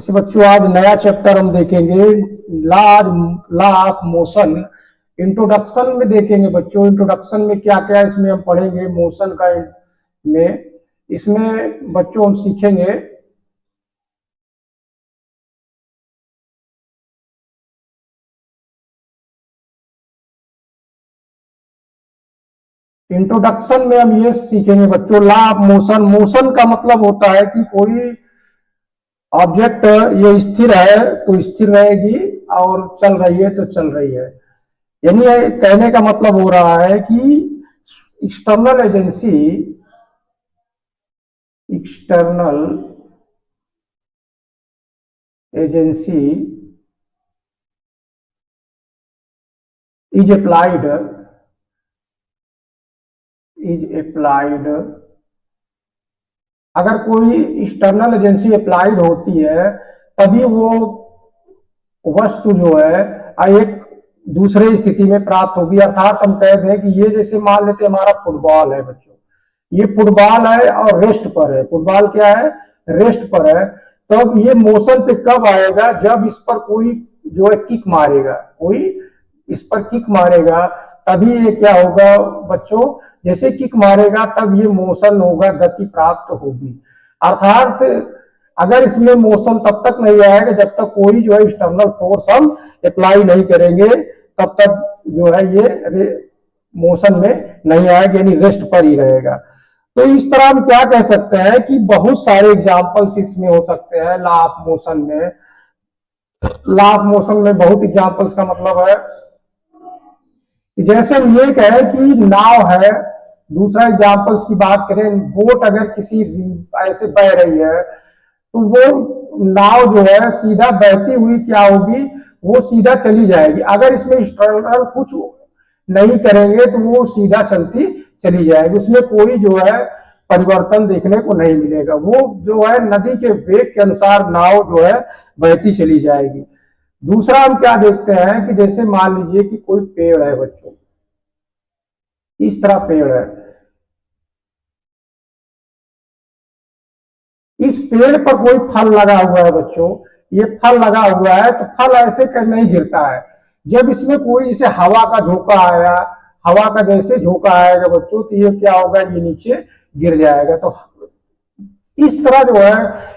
इसे बच्चों आज नया चैप्टर हम देखेंगे, law law of motion. Introduction में देखेंगे बच्चों, इंट्रोडक्शन में क्या क्या इसमें हम पढ़ेंगे मोशन का में। इसमें बच्चों हम सीखेंगे इंट्रोडक्शन में हम ये सीखेंगे बच्चों लॉ ऑफ मोशन। मोशन का मतलब होता है कि कोई ऑब्जेक्ट ये स्थिर है तो स्थिर रहेगी और चल रही है तो चल रही है। यानी कहने का मतलब हो रहा है कि एक्सटर्नल एजेंसी इज अप्लाइड अगर कोई एक्सटर्नल एजेंसी अप्लाइड होती है तभी वो वस्तु जो है एक दूसरे स्थिति में प्राप्त होगी। अर्थात हम कहते हैं कि ये जैसे मान लेते हमारा फुटबॉल है बच्चों, ये फुटबॉल है और रेस्ट पर है। फुटबॉल क्या है? रेस्ट पर है। तब ये मोशन पे कब आएगा? जब इस पर कोई जो है किक मारेगा, कोई इस पर किक मारेगा तभी ये क्या होगा बच्चों, जैसे किक मारेगा तब ये मोशन होगा, गति प्राप्त होगी। अर्थात अगर इसमें मोशन तब तक नहीं आएगा जब तक कोई जो है एक्सटर्नल फोर्स हम अप्लाई नहीं करेंगे, तब तक जो है ये मोशन में नहीं आएगा, यानी रेस्ट पर ही रहेगा। तो इस तरह हम क्या कह सकते हैं कि बहुत सारे एग्जांपल्स इसमें हो सकते हैं लॉ ऑफ मोशन में। लॉ ऑफ मोशन में बहुत एग्जांपल्स का मतलब है जैसे हम ये कहें कि नाव है। दूसरा एग्जांपल्स की बात करें, बोट अगर किसी ऐसे बह रही है तो वो नाव जो है सीधा बहती हुई क्या होगी, वो सीधा चली जाएगी। अगर इसमें एक्सटर्नल कुछ नहीं करेंगे तो वो सीधा चलती चली जाएगी, उसमें कोई जो है परिवर्तन देखने को नहीं मिलेगा। वो जो है नदी के वेग के अनुसार नाव जो है बहती चली जाएगी। दूसरा हम क्या देखते हैं कि जैसे मान लीजिए कि कोई पेड़ है बच्चों, इस तरह पेड़ है, इस पेड़ पर कोई फल लगा हुआ है बच्चों, ये फल लगा हुआ है तो फल ऐसे कर नहीं गिरता है। जब इसमें कोई जैसे हवा का झोंका आया, हवा का जैसे झोंका आएगा बच्चों तो ये क्या होगा, ये नीचे गिर जाएगा। तो इस तरह जो है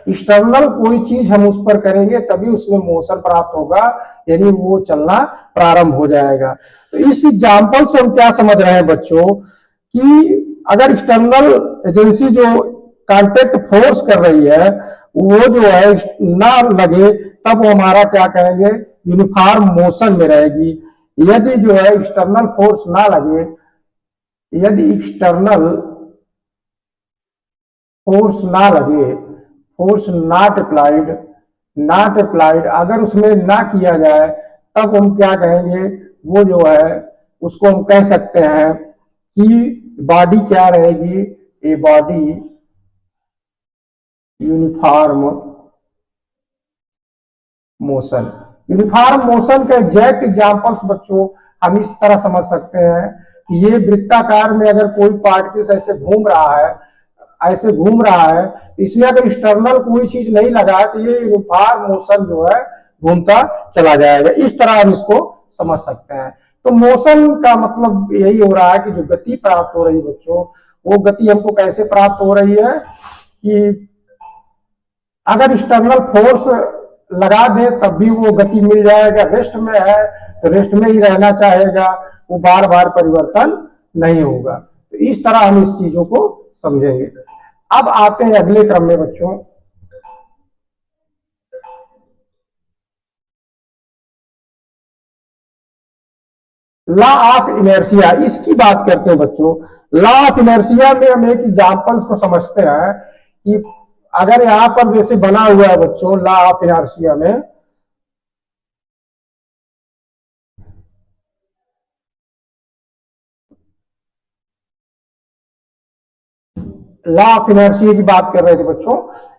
एक्सटर्नल कोई चीज हम उस पर करेंगे तभी उसमें मोशन प्राप्त होगा, यानी वो चलना प्रारंभ हो जाएगा। तो इस एग्जाम्पल से हम क्या समझ रहे हैं बच्चों कि अगर एक्सटर्नल एजेंसी जो कांटेक्ट फोर्स कर रही है वो जो है ना लगे तब वो हमारा क्या कहेंगे, यूनिफॉर्म मोशन में रहेगी। यदि जो है एक्सटर्नल फोर्स ना लगे, यदि एक्सटर्नल फोर्स ना लगे, फोर्स नॉट अप्लाइड, अगर उसमें ना किया जाए तब हम क्या कहेंगे, वो जो है उसको हम कह सकते हैं कि बॉडी क्या रहेगी, a body uniform motion. Uniform motion का एग्जैक्ट एग्जांपल्स बच्चों हम इस तरह समझ सकते हैं कि ये वृत्ताकार में अगर कोई पार्टिकल्स ऐसे घूम रहा है, ऐसे घूम रहा है, इसमें अगर एक्सटर्नल कोई चीज नहीं लगा है तो ये यूनिफॉर्म मोशन जो है घूमता चला जाएगा। इस तरह हम इसको समझ सकते हैं। तो मोशन का मतलब यही हो रहा है कि जो गति प्राप्त हो रही है बच्चों, वो गति हमको कैसे प्राप्त हो रही है कि अगर एक्सटर्नल फोर्स लगा दे तब भी वो गति मिल जाएगा। रेस्ट में है तो रेस्ट में ही रहना चाहेगा, वो बार बार परिवर्तन नहीं होगा। तो इस तरह हम इस चीजों को समझेंगे। अब आते हैं अगले क्रम में बच्चों, लॉ ऑफ इनर्शिया। इसकी बात करते हैं बच्चों। लॉ ऑफ इनर्शिया में हम एक एग्जांपल्स को समझते हैं कि अगर यहां पर जैसे बना हुआ है बच्चों लॉ ऑफ इनर्शिया में, लॉ ऑफ इनर्शिया की बात कर रहे थे बच्चों।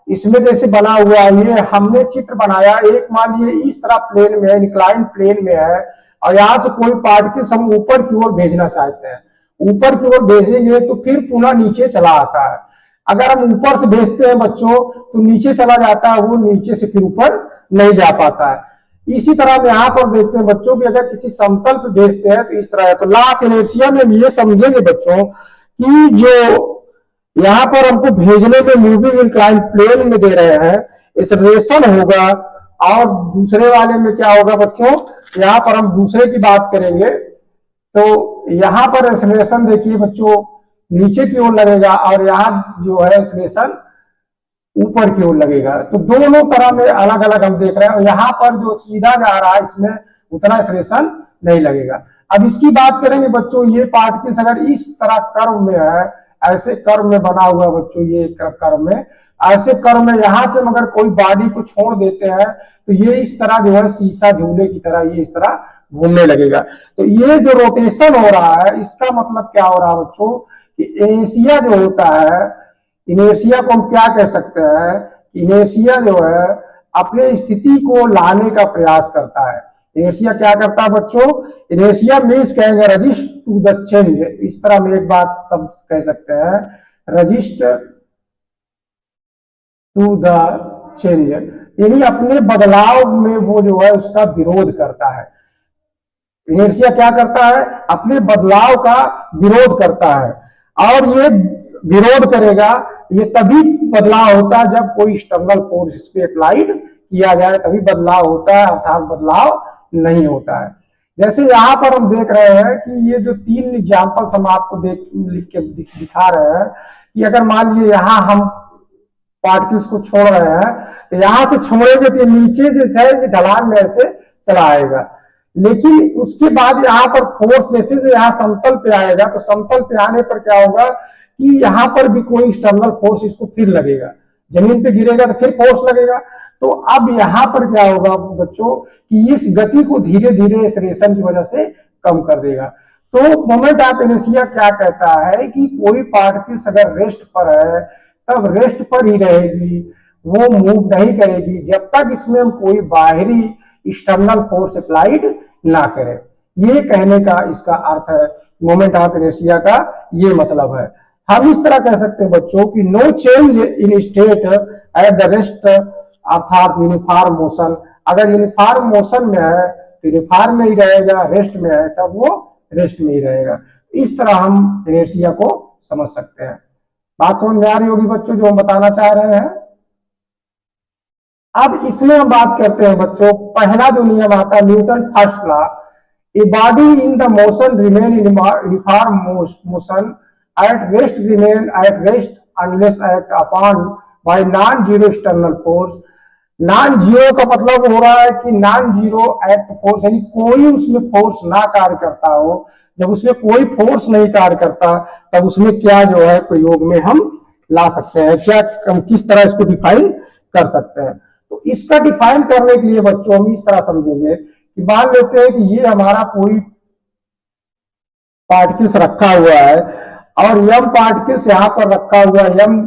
इसमें जैसे बना हुआ है, ये हमने चित्र बनाया, एक मान लीजिए इस तरह प्लेन में है, इंक्लाइन प्लेन में है और यहां से कोई पार्टिकल्स हम ऊपर की ओर भेजना चाहते हैं। ऊपर की ओर भेजेंगे तो फिर पुनः नीचे चला आता है। अगर हम ऊपर से भेजते हैं बच्चों तो नीचे चला जाता है, वो नीचे से फिर ऊपर नहीं जा पाता है। इसी तरह हम यहाँ पर देखते हैं बच्चों कि अगर किसी समतल पे भेजते हैं तो इस तरह है। तो लॉ ऑफ इनर्शिया में हम ये समझेंगे बच्चों कि जो यहाँ पर हमको भेजने में मूविंग इंक्लाइन प्लेन में दे रहे हैं, एक्सेलरेशन होगा, और दूसरे वाले में क्या होगा बच्चों, यहाँ पर हम दूसरे की बात करेंगे तो यहाँ पर एक्सेलरेशन देखिए बच्चों नीचे की ओर लगेगा और यहाँ जो है एक्सेलरेशन ऊपर की ओर लगेगा। तो दोनों तरह में अलग अलग हम देख रहे हैं। यहाँ पर जो सीधा जा रहा है इसमें उतना एक्सेलरेशन नहीं लगेगा। अब इसकी बात करेंगे बच्चों, ये पार्टिकल्स अगर इस तरह कर्व में है, ऐसे कर्व में बना हुआ बच्चों, ये कर्व में, ऐसे कर्व में यहां से मगर कोई बॉडी को छोड़ देते हैं तो ये इस तरह जो है शीशा झूले की तरह ये इस तरह घूमने लगेगा। तो ये जो रोटेशन हो रहा है इसका मतलब क्या हो रहा है बच्चों कि इनर्शिया जो होता है, इनर्शिया को हम क्या कह सकते हैं, इनर्शिया जो है अपने स्थिति को लाने का प्रयास करता है। इनर्शिया क्या करता है बच्चों, इनर्शिया मीन्स कहेंगे रजिस्ट टू द चेंज। इस तरह में एक बात सब कह सकते हैं, रजिस्ट टू द चेंज, यानी अपने बदलाव में वो जो है उसका विरोध करता है। इनर्शिया क्या करता है, अपने बदलाव का विरोध करता है, और ये विरोध करेगा, ये तभी बदलाव होता है जब कोई एक्सटर्नल फोर्स इस पे अप्लाइड किया जाए, तभी बदलाव होता है, अर्थात बदलाव नहीं होता है। जैसे यहाँ पर हम देख रहे हैं कि ये जो 3 एग्जाम्पल्स हम आपको लिख के दिखा रहे हैं कि अगर मान लीजिए यहाँ हम पार्टिकल्स को छोड़ रहे हैं तो यहाँ से छोड़ेंगे तो नीचे जो है ढलान में ऐसे चला आएगा, लेकिन उसके बाद यहाँ पर फोर्स जैसे से यहाँ समतल पे आएगा तो समतल पे आने पर क्या होगा कि यहाँ पर भी कोई एक्सटर्नल फोर्स इसको फिर लगेगा, जमीन पे गिरेगा तो फिर फोर्स लगेगा। तो अब यहाँ पर क्या होगा बच्चों कि इस गति को धीरे धीरे एक्सेलरेशन की वजह से कम कर देगा। तो मोमेंट ऑफ इनर्शिया क्या कहता है कि कोई पार्टिकल्स अगर रेस्ट पर है तब रेस्ट पर ही रहेगी, वो मूव नहीं करेगी जब तक इसमें हम कोई बाहरी एक्सटर्नल फोर्स अप्लाइड ना करें। ये कहने का इसका अर्थ है, मोमेंट ऑफ इनर्शिया का ये मतलब है। हम इस तरह कह सकते हैं बच्चों कि no change in state at the rest, अर्थात यूनिफॉर्म मोशन। अगर यूनिफॉर्म मोशन में है तो यूनिफॉर्म में ही रहेगा, रेस्ट में है तब वो रेस्ट में ही रहेगा। इस तरह हम इनर्शिया को समझ सकते हैं। बात समझ में आ रही होगी बच्चों जो हम बताना चाह रहे हैं। अब इसमें हम बात करते हैं बच्चों, पहला जो नियम आता है Newton first law, a body in the motion remain in uniform motion at rest remain at rest unless act upon by non-zero external force। Non zero का मतलब हो रहा है कि नॉन जीरो एक्ट फोर्स, यानी कोई उसमें फोर्स ना कार्य करता हो। जब उसमें कोई फोर्स नहीं कार्य करता तब उसमें क्या जो है प्रयोग में हम ला सकते हैं, क्या हम किस तरह इसको डिफाइन कर सकते हैं। तो इसका डिफाइन करने के लिए बच्चों हम इस तरह समझेंगे कि मान लेते हैं कि ये हमारा कोई पार्टिकल्स रखा हुआ है और यम पार्टिकल्स यहाँ पर रखा हुआ है, यम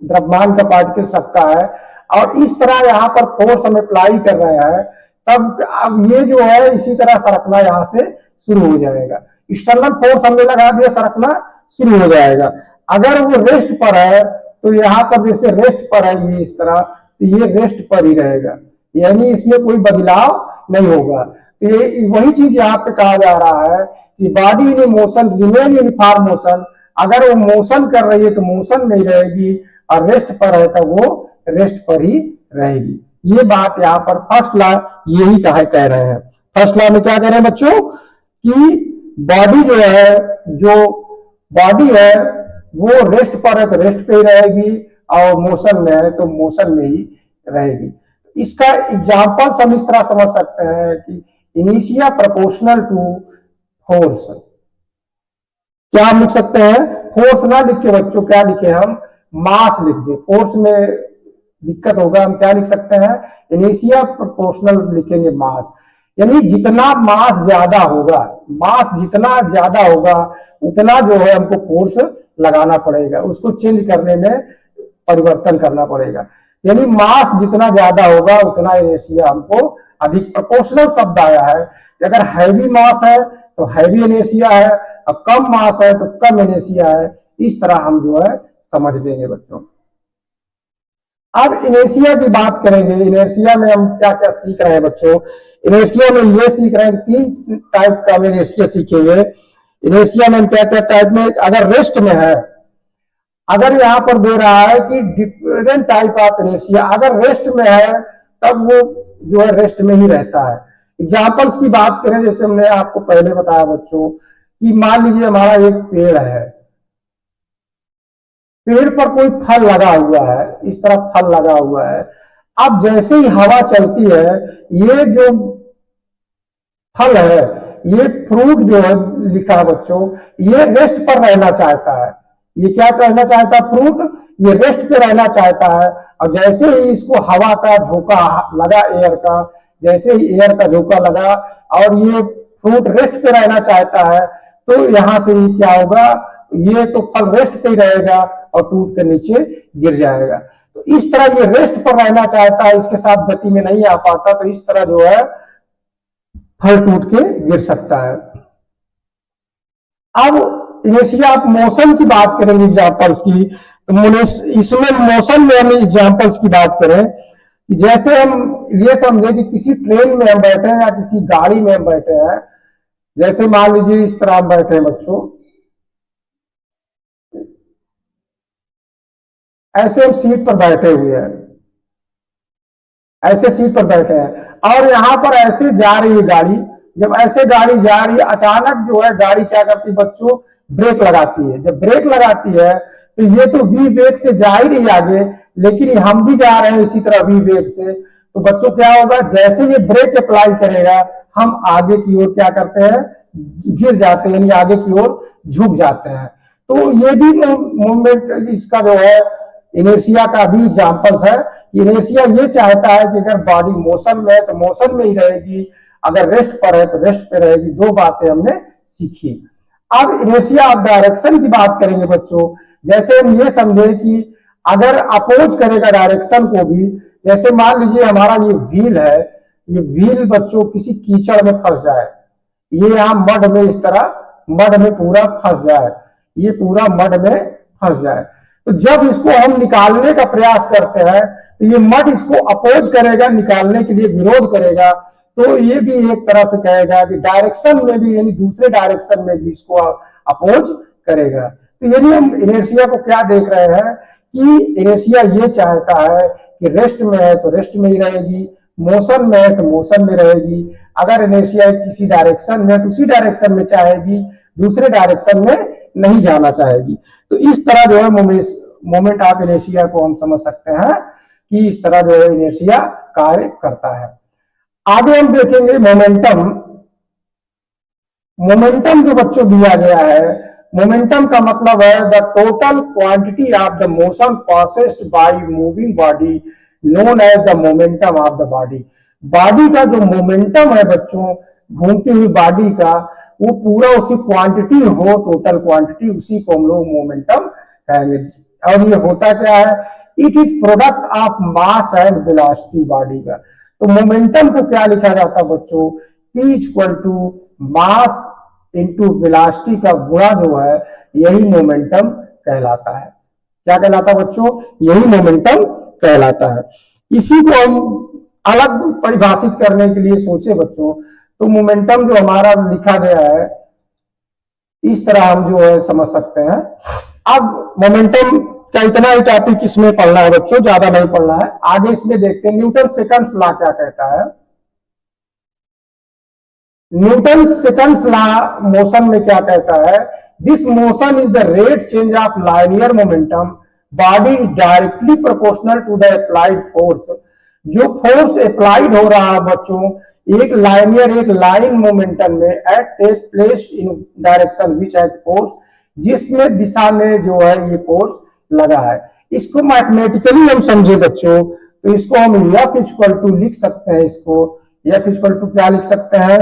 द्रव्यमान का पार्टिकल्स रखा है और इस तरह यहाँ पर फोर्स हम अप्लाई कर रहे हैं, तब अब ये जो है इसी तरह सरकना यहाँ से शुरू हो जाएगा। एक्सटर्नल फोर्स हमने लगा दिया, सरकना शुरू हो जाएगा। अगर वो रेस्ट पर है तो यहाँ पर जैसे रेस्ट पर है ये इस तरह, तो ये रेस्ट पर ही रहेगा, यानी इसमें कोई बदलाव नहीं होगा। तो ये वही चीज यहाँ पे कहा जा रहा है कि body in motion remain uniform motion. अगर वो मोशन कर रही है तो मोशन में ही रहेगी और रेस्ट पर है तो वो रेस्ट पर ही रहेगी। ये बात यहाँ पर फर्स्ट लॉ यही कह रहे हैं। फर्स्ट लॉ में क्या कह रहे हैं बच्चों कि बॉडी जो है, जो बॉडी है वो रेस्ट पर है तो रेस्ट पे ही रहेगी और मोशन में है तो मोशन में ही रहेगी। इसका एग्जाम्पल हम इस तरह समझ सकते हैं कि इनिशिया प्रोपोर्शनल टू फोर्स। क्या हम लिख सकते हैं, फोर्स ना लिख के बच्चों क्या लिखे हम, मास लिख दे। फोर्स में दिक्कत होगा, हम क्या लिख सकते हैं, इनिशिया प्रोपोर्शनल लिखेंगे मास, यानी जितना मास ज्यादा होगा, मास जितना ज्यादा होगा उतना जो है हमको फोर्स लगाना पड़ेगा, उसको चेंज करने में परिवर्तन करना पड़ेगा। यानी मास जितना ज्यादा होगा उतना इनर्शिया हमको अधिक। प्रोपोर्शनल शब्द आया है, अगर हैवी मास है तो हैवी इनर्शिया है और कम मास है तो कम इनर्शिया है। इस तरह हम जो है समझ लेंगे बच्चों। अब इनर्शिया की बात करेंगे। इनर्शिया में हम क्या क्या सीख रहे हैं बच्चों? इनर्शिया में ये सीख रहे हैं, 3 टाइप का इनर्शिया सीखेंगे। इनर्शिया में हम क्या क्या टाइप में, अगर रेस्ट में है, अगर यहां पर दे रहा है कि डिफरेंट टाइप ऑफ इनर्शिया, अगर रेस्ट में है तब वो जो है रेस्ट में ही रहता है। एग्जाम्पल्स की बात करें, जैसे हमने आपको पहले बताया बच्चों कि मान लीजिए हमारा एक पेड़ है, पेड़ पर कोई फल लगा हुआ है, इस तरह फल लगा हुआ है। अब जैसे ही हवा चलती है, ये जो फल है, ये फ्रूट जो है लिखा है बच्चों, ये रेस्ट पर रहना चाहता है। ये क्या रहना चाहता है? फ्रूट, ये रेस्ट पे रहना चाहता है। और जैसे ही इसको हवा का झोंका लगा, एयर का, जैसे ही एयर का झोंका लगा और ये फ्रूट रेस्ट पे रहना चाहता है, तो यहां से क्या होगा? ये तो फल रेस्ट पे ही रहेगा और टूट कर नीचे गिर जाएगा। तो इस तरह ये रेस्ट पर रहना चाहता है, इसके साथ गति में नहीं आ पाता, तो इस तरह जो है फल टूट के गिर सकता है। अब इनर्शिया ऑफ मोशन की बात करेंगे एग्जांपल्स की, तो इसमें मोशन में हम एग्जांपल्स की बात करें, जैसे हम ये समझे कि किसी ट्रेन में हम बैठे हैं या किसी गाड़ी में हम बैठे हैं। जैसे मान लीजिए इस तरह हम बैठे हैं बच्चों, ऐसे हम सीट पर बैठे हुए हैं, ऐसे सीट पर बैठे हैं और यहां पर ऐसे जा रही है गाड़ी। जब ऐसे गाड़ी जा रही है, अचानक जो है गाड़ी क्या करती है बच्चों? ब्रेक लगाती है। जब ब्रेक लगाती है तो ये तो वी वेग से जा ही रही आगे, लेकिन हम भी जा रहे हैं इसी तरह वी वेग से। तो बच्चों क्या होगा? जैसे ये ब्रेक अप्लाई करेगा, हम आगे की ओर क्या करते हैं? गिर जाते हैं, यानी आगे की ओर झुक जाते हैं। तो ये भी मूवमेंट इसका जो है इनर्शिया का भी एग्जांपल्स है। इनर्शिया ये चाहता है कि अगर बॉडी मोशन में है तो मोशन में ही रहेगी, अगर रेस्ट पर है तो रेस्ट पे रहेगी। 2 बातें हमने सीखी। अब इनर्शिया ऑफ डायरेक्शन की बात करेंगे बच्चों। जैसे हम ये समझे कि अगर अपोज करेगा डायरेक्शन को भी, जैसे मान लीजिए हमारा ये व्हील है, ये व्हील बच्चों किसी कीचड़ में फंस जाए, ये यहां मड में, इस तरह मड में पूरा फंस जाए, ये पूरा मड में फंस जाए, तो जब इसको हम निकालने का प्रयास करते हैं तो ये मड इसको अपोज करेगा, निकालने के लिए विरोध करेगा। तो ये भी एक तरह से कहेगा कि डायरेक्शन में भी, यानी दूसरे डायरेक्शन में भी इसको अपोज करेगा। तो यानी हम इनर्शिया को क्या देख रहे हैं कि इनर्शिया ये चाहता है कि रेस्ट में है तो रेस्ट में ही रहेगी, मोशन में है तो मोशन में रहेगी। अगर इनर्शिया किसी डायरेक्शन में है तो उसी डायरेक्शन में चाहेगी, दूसरे डायरेक्शन में नहीं जाना चाहेगी। तो इस तरह जो है मोमेंट ऑफ इनर्शिया को हम समझ सकते हैं कि इस तरह जो है इनर्शिया कार्य करता है। आगे हम देखेंगे मोमेंटम। मोमेंटम जो बच्चों दिया गया है, मोमेंटम का मतलब है the total quantity of the motion possessed by moving body known as the momentum of the body. Body का जो मोमेंटम है बच्चों, घूमती हुई बॉडी का, वो पूरा उसकी क्वांटिटी हो, टोटल क्वांटिटी, उसी को हम लोग मोमेंटम कहेंगे। और ये होता क्या है? It is product of mass and velocity body का। तो मोमेंटम को क्या लिखा जाता है बच्चों? P equal to mass into velocity का गुणा जो है, यही मोमेंटम कहलाता है। क्या कहलाता है बच्चों? यही मोमेंटम कहलाता है। इसी को हम अलग परिभाषित करने के लिए सोचे बच्चों, तो मोमेंटम जो हमारा लिखा गया है, इस तरह हम जो है समझ सकते हैं। अब मोमेंटम का इतना ही टॉपिक इसमें पढ़ना है बच्चों, ज्यादा नहीं पढ़ना है। आगे इसमें देखते हैं न्यूटन सेकंड्स लॉ क्या कहता है। न्यूटन सेकंड्स लॉ मोशन में क्या कहता है? This motion is the rate change of linear momentum, body is directly proportional to the applied force. जो फोर्स अप्लाइड हो रहा है बच्चों, एक लाइनियर, एक लाइन मोमेंटम में at take place in direction which at force, जिसमें दिशा में जो है ये फोर्स लगा है। इसको मैथमेटिकली हम समझे बच्चों, तो इसको हम एफ इक्वल टू लिख सकते हैं। इसको एफ इक्वल टू क्या लिख सकते हैं?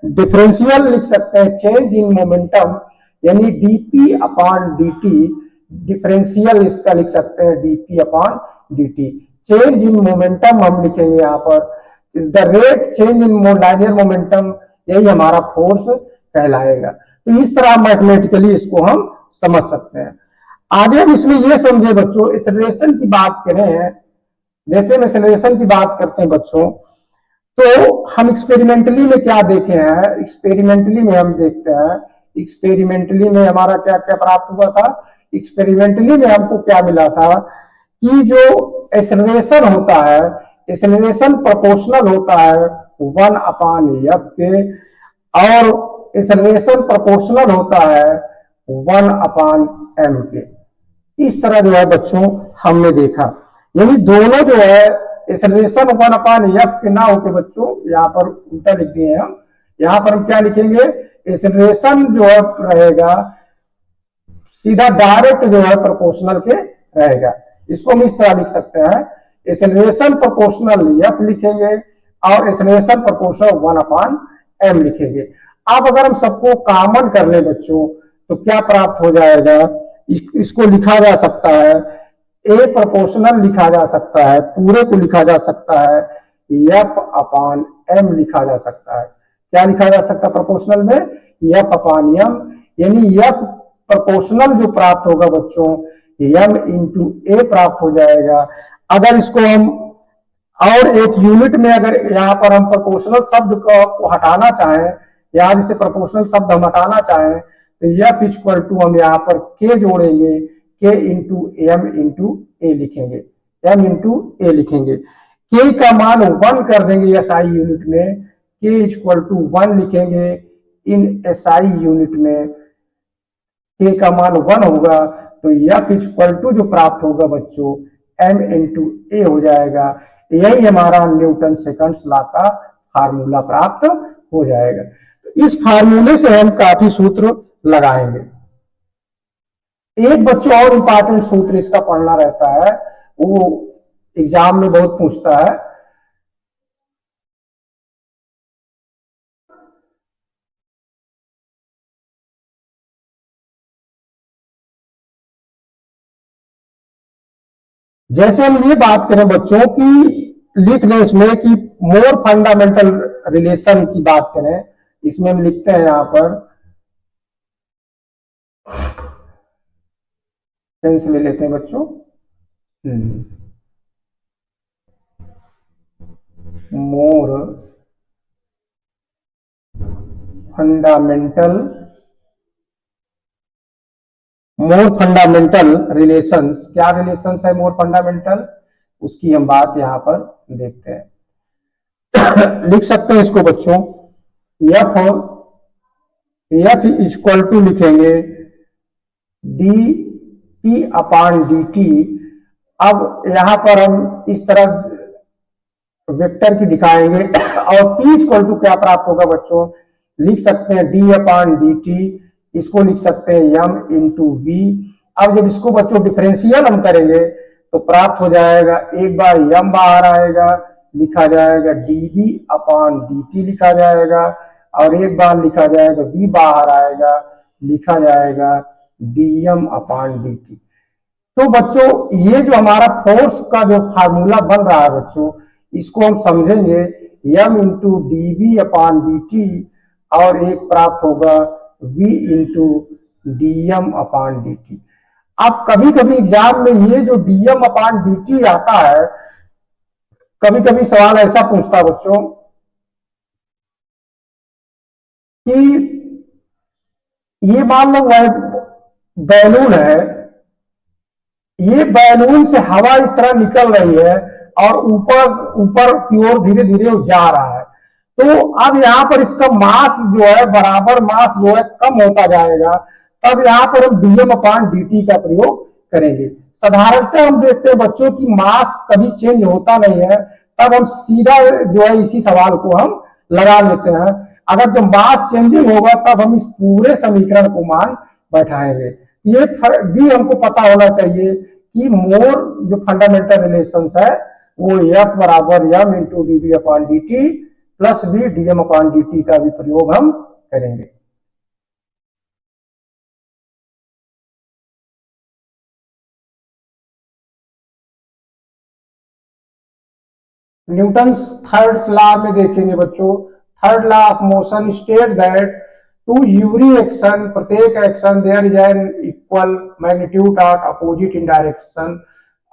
डिफरेंशियल लिख सकते हैं चेंज इन मोमेंटम, यानी डीपी अपॉन डीटी। डिफरेंशियल इसका लिख सकते हैं d p upon d t. Change in momentum हम लिखेंगे यहाँ पर the rate change in linear momentum, यही हमारा फोर्स कहलाएगा। तो इस तरह मैथमेटिकली इसको हम समझ सकते हैं। आगे हम इसमें ये समझे बच्चों, एक्सेलरेशन की बात करें, जैसे हम एक्सेलरेशन की बात करते हैं बच्चों, तो हम एक्सपेरिमेंटली में क्या देखे हैं, एक्सपेरिमेंटली में हम देखते हैं, एक्सपेरिमेंटली में हमारा क्या क्या प्राप्त हुआ था, एक्सपेरिमेंटली में हमको क्या मिला था कि जो एक्सेलरेशन होता है, एक्सेलरेशन प्रोपोर्शनल होता है 1/f के, और एक्सेलरेशन प्रोपोर्शनल होता है 1/m के। इस तरह जो है बच्चों हमने देखा, यानी दोनों जो है एक्सेलरेशन 1/f के ना होके बच्चों, यहाँ पर उल्टा लिख दिए हम, यहाँ पर हम क्या लिखेंगे, एक्सेलरेशन जो है रहेगा सीधा डायरेक्ट जो है प्रोपोर्शनल के रहेगा। इसको हम इस तरह लिख सकते हैं, एक्सेलरेशन प्रोपोर्शनल f लिखेंगे और एक्सेलरेशन प्रोपोर्शनल 1/m लिखेंगे। अब अगर हम सबको कॉमन कर ले बच्चों तो क्या प्राप्त हो जाएगा, इसको लिखा जा सकता है, ए प्रोपोर्शनल लिखा जा सकता है, पूरे को लिखा जा सकता है f/m लिखा जा सकता है। क्या लिखा जा सकता है प्रोपोर्शनल में, f/m, यानी f प्रोपोर्शनल जो प्राप्त होगा बच्चों m इंटू ए प्राप्त हो जाएगा। अगर इसको हम और एक यूनिट में, अगर यहाँ पर हम प्रोपोर्शनल शब्द को हटाना चाहें, यहाँ जैसे प्रोपोर्शनल शब्द हम हटाना चाहें तो f इक्वल टू हम यहाँ पर k जोड़ेंगे, k इंटू m इंटू ए लिखेंगे, m इंटू ए लिखेंगे। k का मान 1 कर देंगे SI यूनिट में, k इक्वल टू 1 लिखेंगे इन SI यूनिट में, k का मान 1 होगा तो f इक्वल टू जो प्राप्त होगा बच्चों m इंटू ए हो जाएगा। यही हमारा न्यूटन सेकंड्स लॉ का फार्मूला प्राप्त हो जाएगा। तो इस फार्मूले से हम काफी सूत्र लगाएंगे। एक बच्चों और इंपॉर्टेंट सूत्र इसका पढ़ना रहता है, वो एग्जाम में बहुत पूछता है, जैसे हम ये बात करें बच्चों की लिख लें इसमें कि मोर फंडामेंटल रिलेशन की बात करें, इसमें हम लिखते हैं यहां पर, पेन ले लेते हैं बच्चों, मोर फंडामेंटल रिलेशंस, क्या रिलेशंस है मोर फंडामेंटल, उसकी हम बात यहां पर देखते हैं। लिख सकते हैं इसको बच्चों, एफ इक्वल टू लिखेंगे D P upon d t. अब यहां पर हम इस तरह वेक्टर की दिखाएंगे और p इक्वल टू क्या प्राप्त होगा बच्चों, लिख सकते हैं d अपॉन डी टी, इसको लिख सकते हैं m इंटू बी। अब जब इसको बच्चों डिफरेंशियल हम करेंगे तो प्राप्त हो जाएगा, एक बार m बाहर आएगा, लिखा जाएगा db अपॉन dt लिखा जाएगा, और एक बार लिखा जाएगा b बाहर आएगा, लिखा जाएगा dm अपॉन dt। तो बच्चों ये जो हमारा फोर्स का जो फार्मूला बन रहा है बच्चों, इसको हम समझेंगे m into d v upon d t, और एक प्राप्त होगा v into d m upon d t. अब कभी कभी एग्जाम में ये जो d m upon d t आता है, कभी कभी सवाल ऐसा पूछता है बच्चों कि ये मान लो बैलून है, ये बैलून से हवा इस तरह निकल रही है और ऊपर की ओर धीरे धीरे जा रहा है, तो अब यहाँ पर इसका मास जो है, बराबर मास जो है कम होता जाएगा, तब यहाँ पर हम डीएम अपॉन dt का प्रयोग करेंगे। साधारणतः हम देखते हैं बच्चों की मास कभी चेंज होता नहीं है, तब हम सीधा जो है इसी सवाल को हम लगा लेते हैं। अगर जब मास चेंजिंग होगा तब हम इस पूरे समीकरण को मान बैठाएंगे। ये भी हमको पता होना चाहिए कि मोर जो फंडामेंटल रिलेशंस है वो F बराबर m into d v upon d t plus v d m upon d t का भी प्रयोग हम करेंगे। न्यूटन थर्ड लॉ में देखेंगे बच्चों, third law of motion state that to every action, प्रत्येक action there is an equal magnitude at opposite in direction.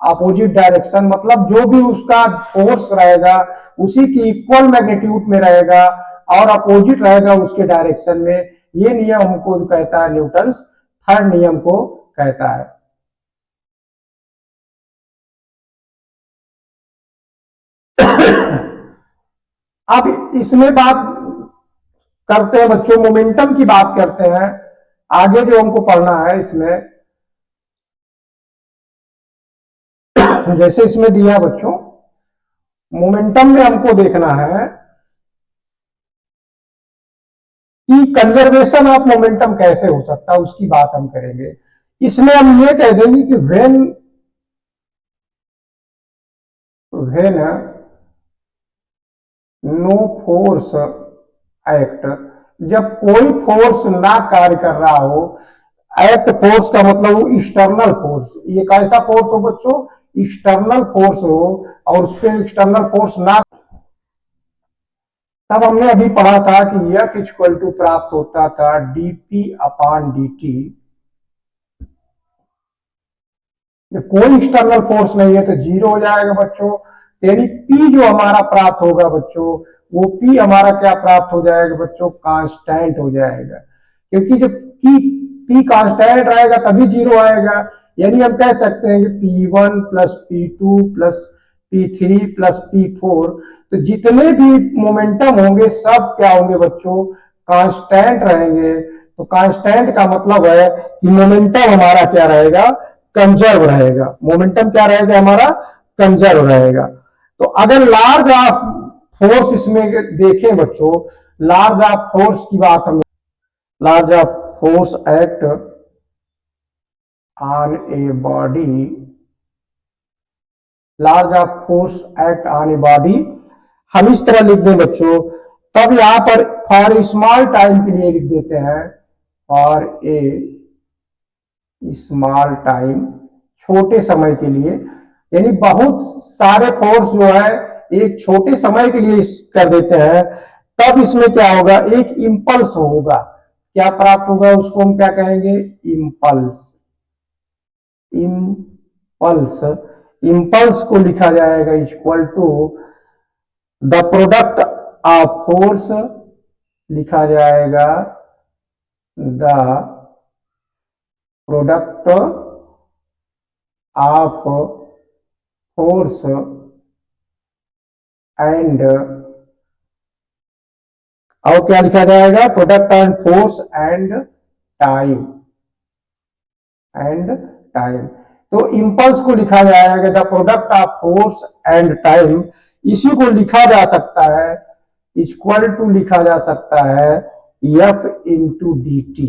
Opposite direction मतलब जो भी उसका फोर्स रहेगा उसी की इक्वल मैग्नीट्यूड में रहेगा और अपोजिट रहेगा उसके डायरेक्शन में। ये नियम हमको कहता है न्यूटन्स थर्ड नियम को कहता है। अब इसमें बात करते हैं बच्चों, मोमेंटम की बात करते हैं। आगे जो हमको पढ़ना है इसमें, जैसे इसमें दिया बच्चों, मोमेंटम में हमको देखना है कि कंजर्वेशन ऑफ मोमेंटम कैसे हो सकता है, उसकी बात हम करेंगे। इसमें हम ये कह देंगे कि व्हेन नो फोर्स एक्ट, जब कोई फोर्स ना कार्य कर रहा हो। एक्ट फोर्स का मतलब हो एक्सटर्नल फोर्स, ये कैसा फोर्स हो बच्चों, एक्सटर्नल फोर्स हो और उस पर एक्सटर्नल फोर्स ना। तब हमने अभी पढ़ा था कि एफ इक्वल टू प्राप्त होता था डीपी अपॉन डी। कोई एक्सटर्नल फोर्स नहीं है तो जीरो हो जाएगा बच्चों। यानी पी जो हमारा प्राप्त होगा बच्चों, वो पी हमारा क्या प्राप्त हो जाएगा बच्चों, कांस्टेंट हो जाएगा। क्योंकि जब पी कांस्टेंट रहेगा तभी जीरो आएगा। यानी हम कह सकते हैं कि P1 plus P2 plus P3 plus P4, तो जितने भी मोमेंटम होंगे सब क्या होंगे बच्चों, कांस्टेंट रहेंगे। तो कांस्टेंट का मतलब है कि मोमेंटम हमारा क्या रहेगा, कंजर्व रहेगा। मोमेंटम क्या रहेगा हमारा, कंजर्व रहेगा। तो अगर लार्ज ऑफ फोर्स इसमें देखें बच्चों, लार्ज ऑफ फोर्स की बात हमें, large of force act on a body, large of force act on a body, हम इस तरह लिख दें बच्चों। तब यहां पर फॉर स्मॉल टाइम के लिए लिख देते हैं, फॉर ए स्मॉल टाइम, छोटे समय के लिए। यानी बहुत सारे फोर्स जो है एक छोटे समय के लिए कर देते हैं, तब इसमें क्या होगा, एक इंपल्स होगा। क्या प्राप्त होगा, उसको हम क्या कहेंगे, इंपल्स। इंपल्स, इंपल्स को लिखा जाएगा equal to the product of force, लिखा जाएगा the product of force and, और क्या लिखा जाएगा, product of force and time, and time. तो इंपल्स को लिखा जाएगा the product of force and time. इसी को लिखा जा सकता है, इक्वल टू लिखा जा सकता है F into D T,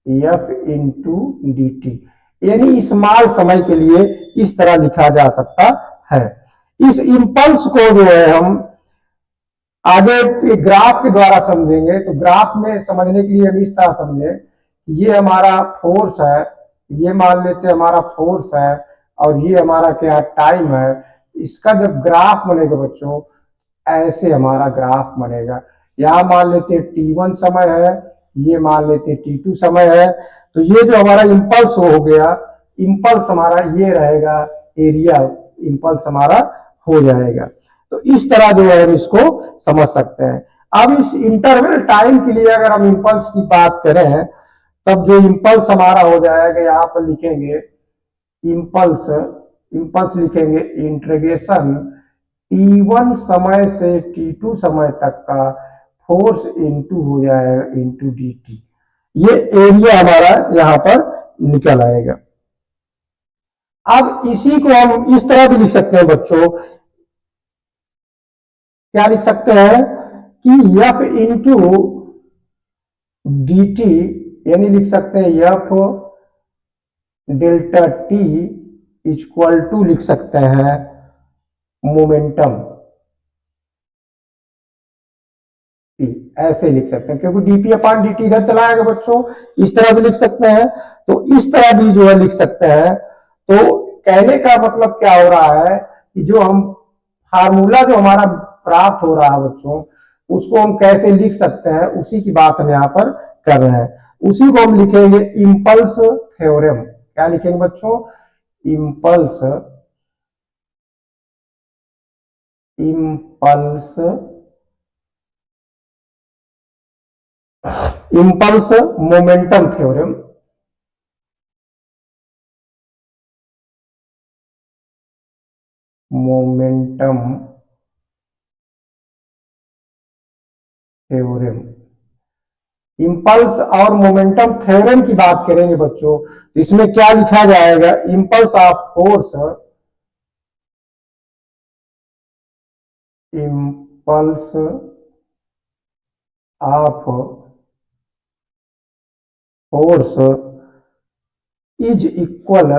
F into D T. यानी स्मॉल समय के लिए इस तरह लिखा जा सकता है। इस इंपल्स को जो है हम आगे ग्राफ के द्वारा समझेंगे। तो ग्राफ में समझने के लिए हम इस तरह समझे, ये हमारा फोर्स है, ये मान लेते हैं हमारा फोर्स है, और ये हमारा क्या टाइम है। इसका जब ग्राफ बनेगा बच्चों, ऐसे हमारा ग्राफ बनेगा। यहां मान लेते हैं T1 समय है, ये मान लेते हैं T2 समय है। तो ये जो हमारा इंपल्स हो गया, इंपल्स हमारा ये रहेगा एरिया, इंपल्स हमारा हो जाएगा। तो इस तरह जो है हम इसको समझ सकते हैं। अब इस इंटरवल टाइम के लिए अगर हम इंपल्स की बात करें, तब जो इंपल्स हमारा हो जाएगा, यहां पर लिखेंगे इंपल्स, इंपल्स लिखेंगे इंटीग्रेशन T1 समय से T2 समय तक का फोर्स इंटू हो जाएगा इंटू डी टी। ये एरिया हमारा यहां पर निकल आएगा। अब इसी को हम इस तरह भी लिख सकते हैं बच्चों, क्या लिख सकते हैं कि एफ इंटू डी टी, यानी लिख सकते हैं F delta T equal to लिख सकते हैं मोमेंटम, ऐसे लिख सकते हैं। क्योंकि डीपी अपॉन डी टी इधर चला आएगा बच्चों, इस तरह भी लिख सकते हैं। तो इस तरह भी जो है लिख सकते हैं। तो कहने का मतलब क्या हो रहा है कि जो हम फार्मूला जो हमारा प्राप्त हो रहा है बच्चों, उसको हम कैसे लिख सकते हैं, उसी की बात हम यहाँ पर कर रहे हैं। उसी को हम लिखेंगे इम्पल्स थ्योरम। क्या लिखेंगे बच्चों? Impulse impulse impulse momentum theorem. Momentum theorem. Impulse और मोमेंटम थ्योरम की बात करेंगे बच्चों, तो इसमें क्या लिखा जाएगा? Impulse of force, impulse of force is equal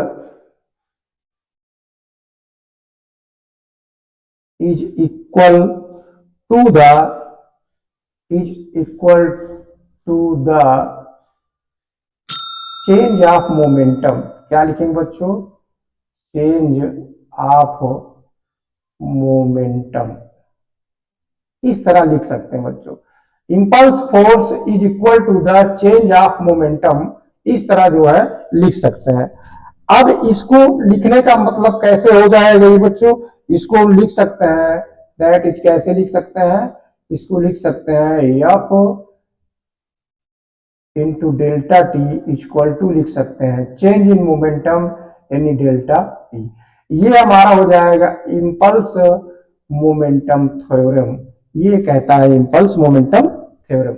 to the is equal to the change of momentum. क्या लिखेंगे बच्चों? Change of momentum. इस तरह लिख सकते हैं बच्चों, impulse force is equal to the change of momentum. इस तरह जो है लिख सकते हैं। अब इसको लिखने का मतलब कैसे हो जाएगा ये बच्चों? इसको हम लिख सकते हैं, दैट इज कैसे लिख सकते हैं? इसको लिख सकते हैं F into delta T equal to लिख सकते हैं चेंज इन मोमेंटम यानी डेल्टा टी। ये हमारा हो जाएगा इम्पल्स मोमेंटम थ्योरम। ये कहता है इम्पल्स मोमेंटम थ्योरम।